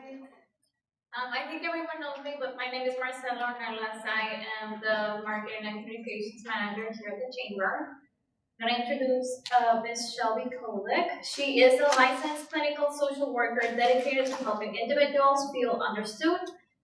I think everyone knows me, but my name is Marcela Ornelas. I am the Marketing and Communications Manager here at the Chamber. I'm going to introduce Ms. Shelby Kolek. She is a licensed clinical social worker dedicated to helping individuals feel understood,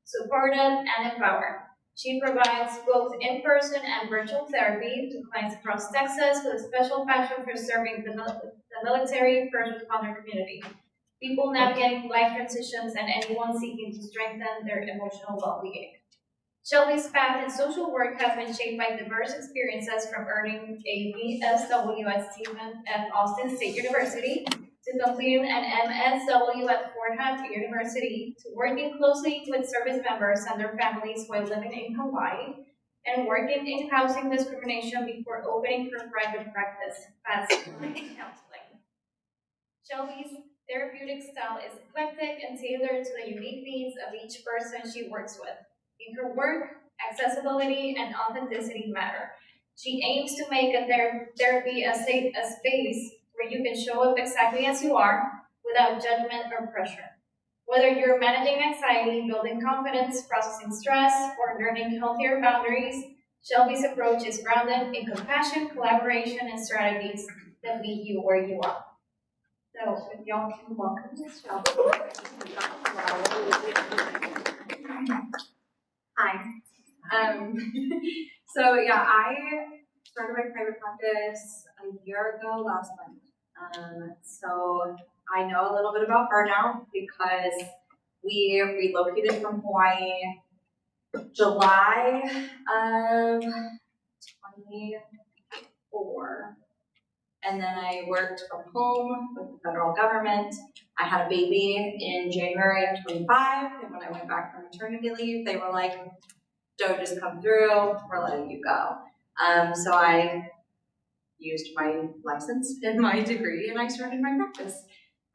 supported, and empowered. She provides both in-person and virtual therapy to clients across Texas with a special passion for serving the military first responder community, people navigating life transitions, and anyone seeking to strengthen their emotional well-being. Shelby's path in social work has been shaped by diverse experiences from earning a BSW at Stephen F. Austin State University to completing an MSW at Fort Hampton University to working closely with service members and their families while living in Hawaii and working in housing discrimination before opening her private practice as counseling. Shelby's therapeutic style is eclectic and tailored to the unique needs of each person she works with. In her work, accessibility and authenticity matter. She aims to make a therapy a space where you can show up exactly as you are without judgment or pressure. Whether you're managing anxiety, building confidence, processing stress, or learning healthier boundaries, Shelby's approach is grounded in compassion, collaboration, and strategies that meet you where you are. So, if y'all can welcome Ms. Shelby. Hi. So yeah, I started my private practice a year ago last month. So I know a little bit about Burnout because we relocated from Hawaii July of 24. And then I worked from home with the federal government. I had a baby in January of 25, and when I went back from maternity leave, they were like, don't just come through, we're letting you go. So I used my license and my degree, and I started my practice.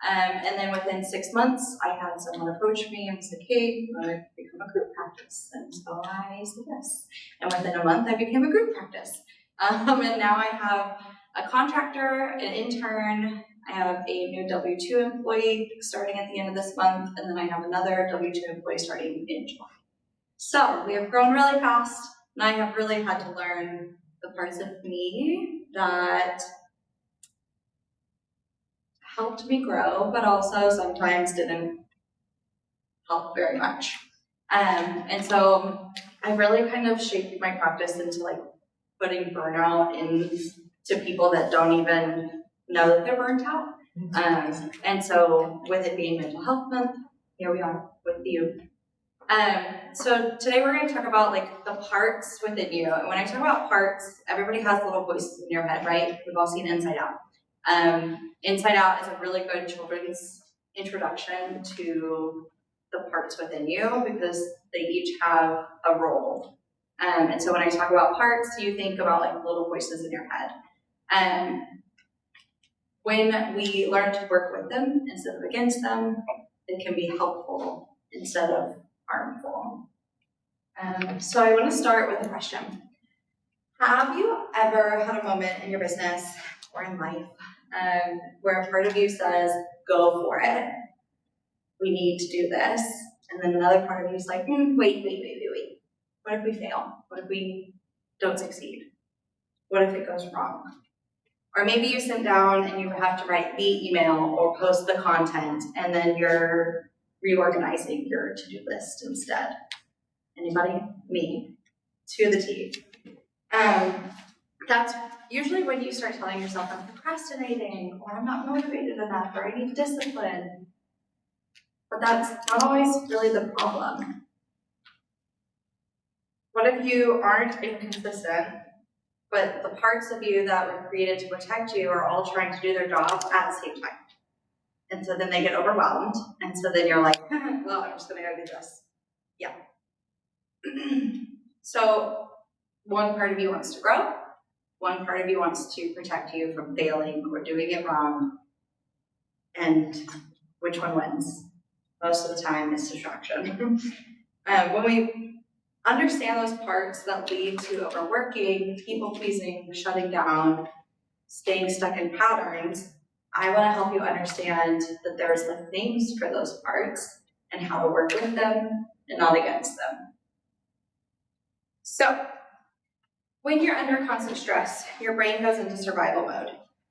And then within 6 months, I had someone approach me and said, hey, you want to become a group practice? And so I said yes. And within a month, I became a group practice. And now I have a contractor, an intern, I have a new W-2 employee starting at the end of this month, and then I have another W-2 employee starting in July. So we have grown really fast, and I have really had to learn the parts of me that helped me grow, but also sometimes didn't help very much. And so I really kind of shaped my practice into like putting burnout into people that don't even know that they're burnt out. And so with it being Mental Health Month, here we are with you. So today we're going to talk about like the parts within you. And when I talk about parts, everybody has little voices in your head, right? We've all seen Inside Out. Inside Out is a really good children's introduction to the parts within you because they each have a role. And so when I talk about parts, you think about like little voices in your head. When we learn to work with them instead of against them, it can be helpful instead of harmful. So I want to start with a question. Have you ever had a moment in your business or in life where a part of you says, go for it, we need to do this, and then another part of you is like, wait. What if we fail? What if we don't succeed? What if it goes wrong? Or maybe you sit down and you have to write the email or post the content, and then you're reorganizing your to-do list instead. Anybody? Me. To the T. That's usually when you start telling yourself, I'm procrastinating, or I'm not motivated enough, or I need discipline. But that's not always really the problem. What if you aren't inconsistent, but the parts of you that were created to protect you are all trying to do their job at the same time? And so then they get overwhelmed, and so then you're like, well, I'm just gonna go do this. Yeah. So one part of you wants to grow, one part of you wants to protect you from failing or doing it wrong, and which one wins? Most of the time it's distraction. When we understand those parts that lead to overworking, people-pleasing, shutting down, staying stuck in patterns, I want to help you understand that there's like names for those parts and how to work with them and not against them. So, when you're under constant stress, your brain goes into survival mode.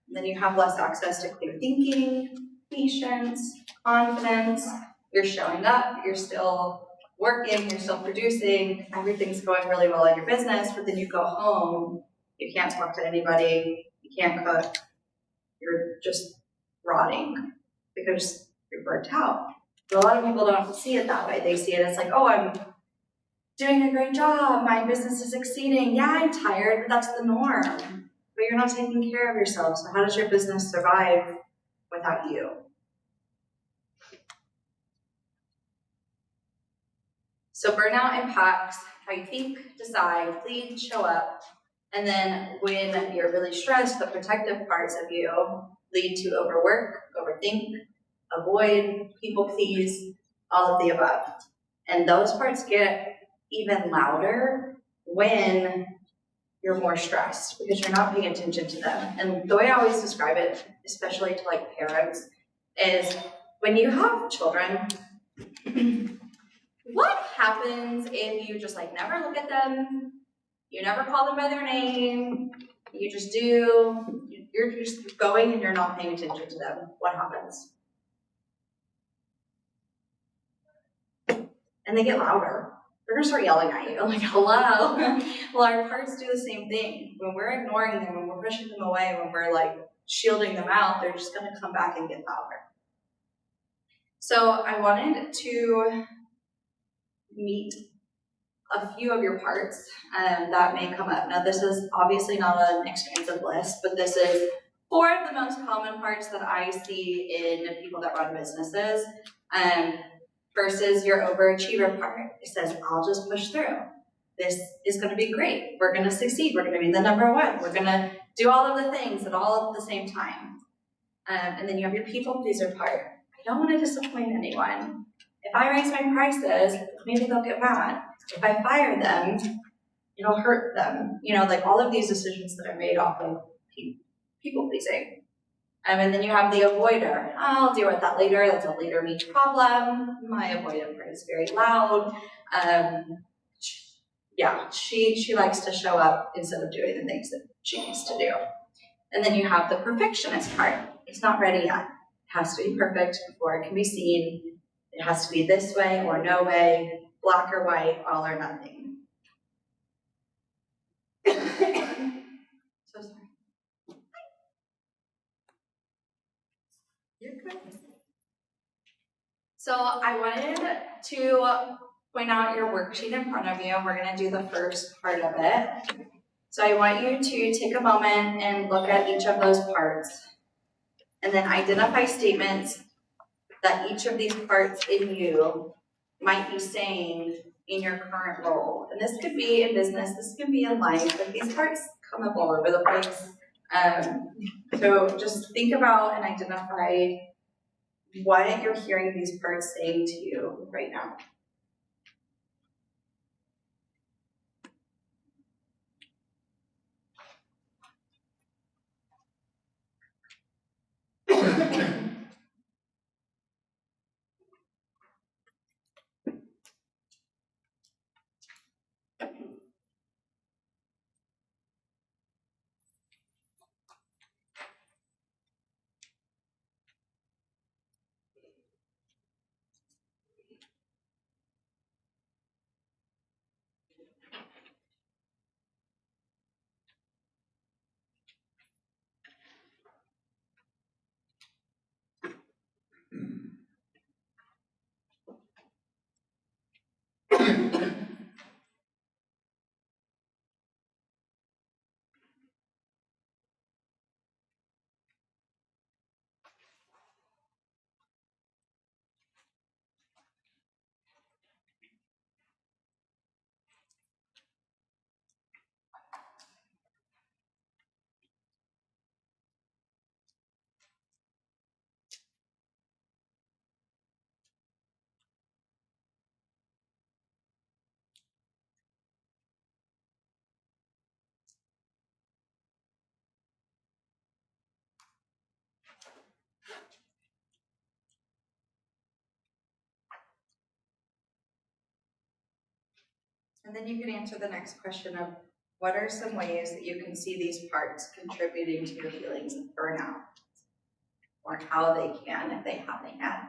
And then you have less access to clear thinking, patience, confidence. You're showing up, you're still working, you're still producing, everything's going really well in your business, but then you go home, you can't talk to anybody, you can't cook, you're just rotting because you're burnt out. But a lot of people don't see it that way. They see it as like, oh, I'm doing a great job, my business is succeeding. Yeah, I'm tired, but that's the norm. But you're not taking care of yourself, so how does your business survive without you? So burnout impacts how you think, decide, lead, show up, and then when you're really stressed, the protective parts of you lead to overwork, overthink, avoid, people please, all of the above. And those parts get even louder when you're more stressed because you're not paying attention to them. And the way I always describe it, especially to like parents, is when you have children, what happens if you just like never look at them, you never call them by their name, you just do, you're just going and you're not paying attention to them? What happens? And they get louder. They're gonna start yelling at you, like, hello. Well, our parts do the same thing. When we're ignoring them, when we're pushing them away, when we're like shielding them out, they're just gonna come back and get louder. So I wanted to meet a few of your parts that may come up. Now, this is obviously not an expansive list, but this is 4 of the most common parts that I see in people that run businesses. Versus your overachiever part. It says, I'll just push through. This is going to be great. We're going to succeed. We're going to be the number 1. We're going to do all of the things at all at the same time. And then you have your people pleaser part. I don't want to disappoint anyone. If I raise my prices, maybe they'll get mad. If I fire them, it'll hurt them. You know, like all of these decisions that are made off of people pleasing. And then you have the avoider. I'll deal with that later. That's a later me problem. My avoidant part is very loud. Yeah, she likes to show up instead of doing the things that she needs to do. And then you have the perfectionist part. It's not ready yet. It has to be perfect before it can be seen. It has to be this way or no way, black or white, all or nothing. So sorry. You're good. So I wanted to point out your worksheet in front of you. We're going to do the first part of it. So I want you to take a moment and look at each of those parts and then identify statements that each of these parts in you might be saying in your current role. And this could be in business, this could be in life, but these parts come up all over the place. So just think about and identify what you're hearing these parts saying to you right now. And then you can answer the next question of, what are some ways that you can see these parts contributing to your feelings of burnout? Or how they can if they haven't yet.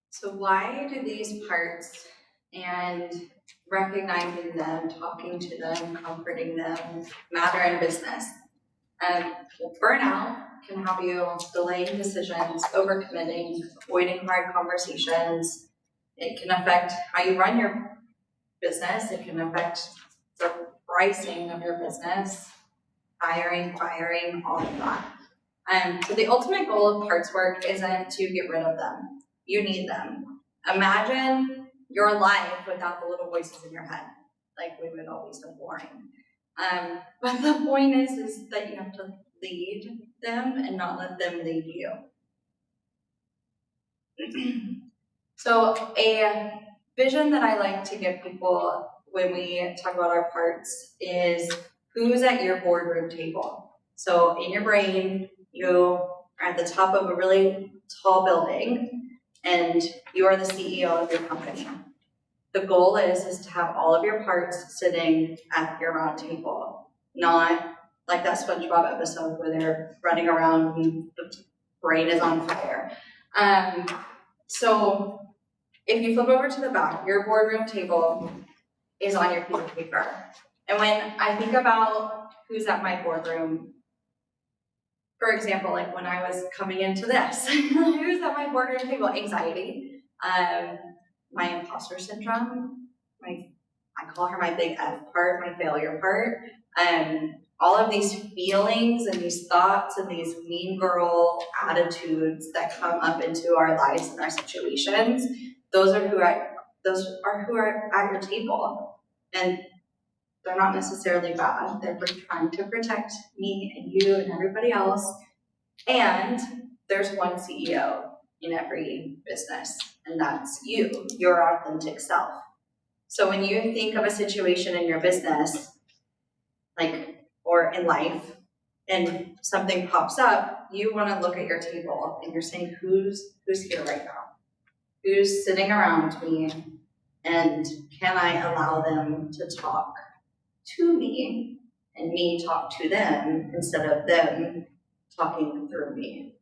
So why do these parts and recognizing them, talking to them, comforting them matter in business? Burnout can have you delaying decisions, overcommitting, avoiding hard conversations. It can affect how you run your business. It can affect the pricing of your business, hiring, firing, all of that. So the ultimate goal of parts work isn't to get rid of them. You need them. Imagine your life without the little voices in your head. Like, we would always be boring. But the point is that you have to lead them and not let them lead you. So a vision that I like to give people when we talk about our parts is, who's at your boardroom table? So in your brain, you are at the top of a really tall building and you are the CEO of your company. The goal is to have all of your parts sitting at your round table, not like that SpongeBob episode where they're running around and the brain is on fire. So if you flip over to the back, your boardroom table is on your piece of paper. And when I think about who's at my boardroom, for example, like when I was coming into this, who's at my boardroom table? Anxiety, my imposter syndrome, I call her my big F part, my failure part. All of these feelings and these thoughts and these mean girl attitudes that come up into our lives and our situations, those are who are at your table. And they're not necessarily bad. They're trying to protect me and you and everybody else. And there's one CEO in every business, and that's you, your authentic self. So when you think of a situation in your business, or in life, and something pops up, you want to look at your table and you're saying, who's here right now? Who's sitting around me? And can I allow them to talk to me and me talk to them instead of them talking through me?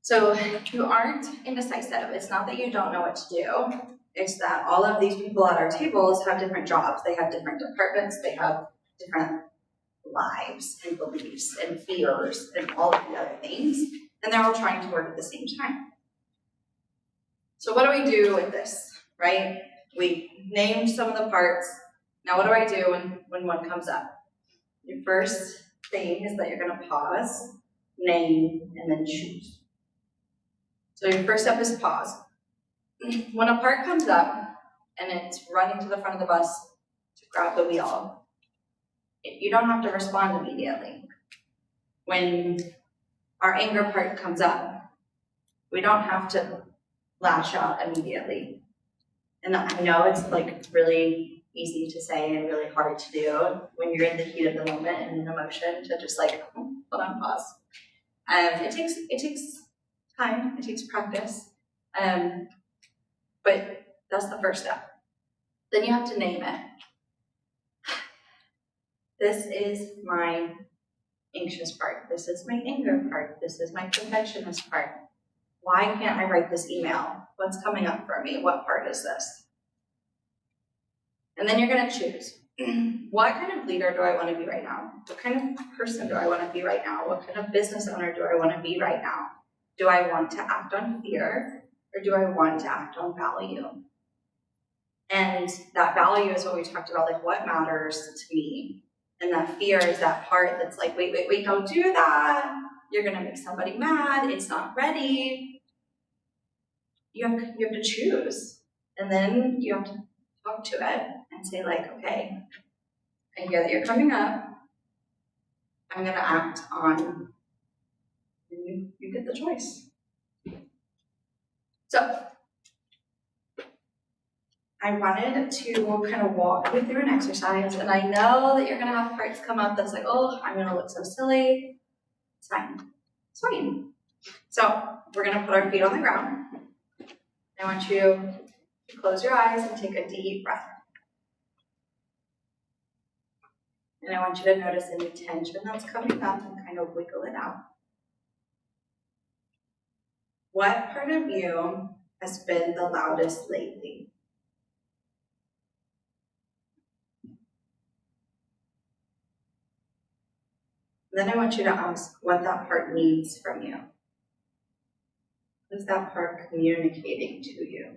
So you aren't indecisive. It's not that you don't know what to do. It's that all of these people at our tables have different jobs. They have different departments. They have different lives and beliefs and fears and all of the other things. And they're all trying to work at the same time. So what do we do with this, right? We named some of the parts. Now what do I do when one comes up? Your first thing is that you're going to pause, name, and then choose. So your first step is pause. When a part comes up and it's running to the front of the bus to grab the wheel, you don't have to respond immediately. When our anger part comes up, we don't have to lash out immediately. And I know it's really easy to say and really hard to do when you're in the heat of the moment and in emotion to just hold on, pause. It takes time, it takes practice. But that's the first step. Then you have to name it. This is my anxious part. This is my anger part. This is my perfectionist part. Why can't I write this email? What's coming up for me? What part is this? And then you're going to choose. What kind of leader do I want to be right now? What kind of person do I want to be right now? What kind of business owner do I want to be right now? Do I want to act on fear, or do I want to act on value? And that value is what we talked about, like what matters to me. And that fear is that part that's like, wait, don't do that. You're going to make somebody mad. It's not ready. You have to choose. And then you have to talk to it and say like, okay, I hear that you're coming up. I'm going to act on, and you get the choice. So I wanted to kind of walk you through an exercise, and I know that you're going to have parts come up that's like, oh, I'm going to look so silly. It's fine. It's fine. So we're going to put our feet on the ground. I want you to close your eyes and take a deep breath. And I want you to notice any tension that's coming up and kind of wiggle it out. What part of you has been the loudest lately? Then I want you to ask what that part needs from you. What is that part communicating to you?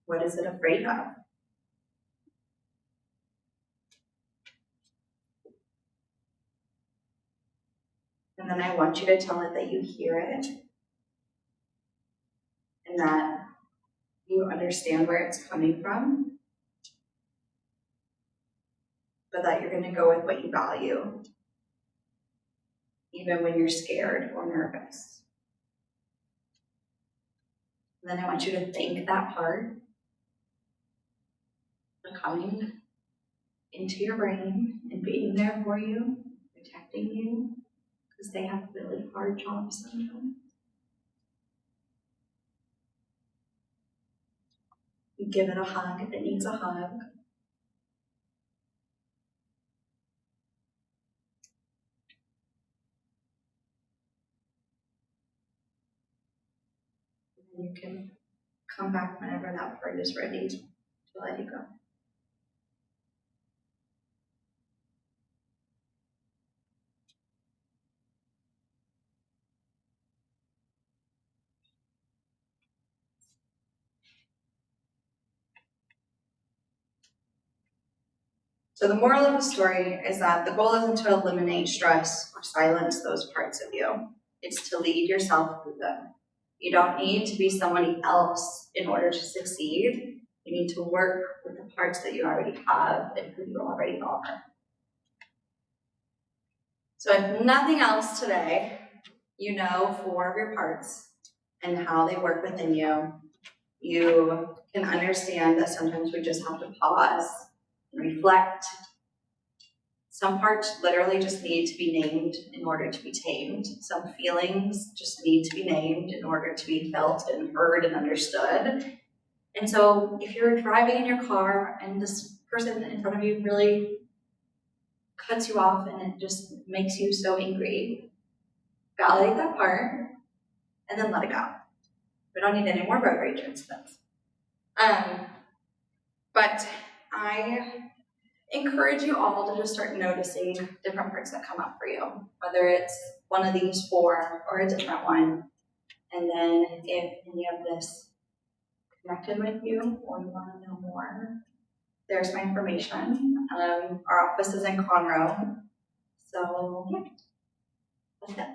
What is it afraid of? And then I want you to tell it that you hear it and that you understand where it's coming from, but that you're going to go with what you value, even when you're scared or nervous. And then I want you to thank that part for coming into your brain and being there for you, protecting you, because they have really hard jobs sometimes. You give it a hug if it needs a hug. And you can come back whenever that part is ready to let you go. So the moral of the story is that the goal isn't to eliminate stress or silence those parts of you. It's to lead yourself through them. You don't need to be somebody else in order to succeed. You need to work with the parts that you already have and who you already are. So if nothing else today, you know 4 of your parts and how they work within you. You can understand that sometimes we just have to pause and reflect. Some parts literally just need to be named in order to be tamed. Some feelings just need to be named in order to be felt and heard and understood. And so if you're driving in your car and this person in front of you really cuts you off and it just makes you so angry, validate that part and then let it go. We don't need any more road rage incidents. But I encourage you all to just start noticing different parts that come up for you, whether it's one of these 4 or a different one. And then if any of this connected with you or you want to know more, there's my information. Our office is in Conroe. So yeah, that's it.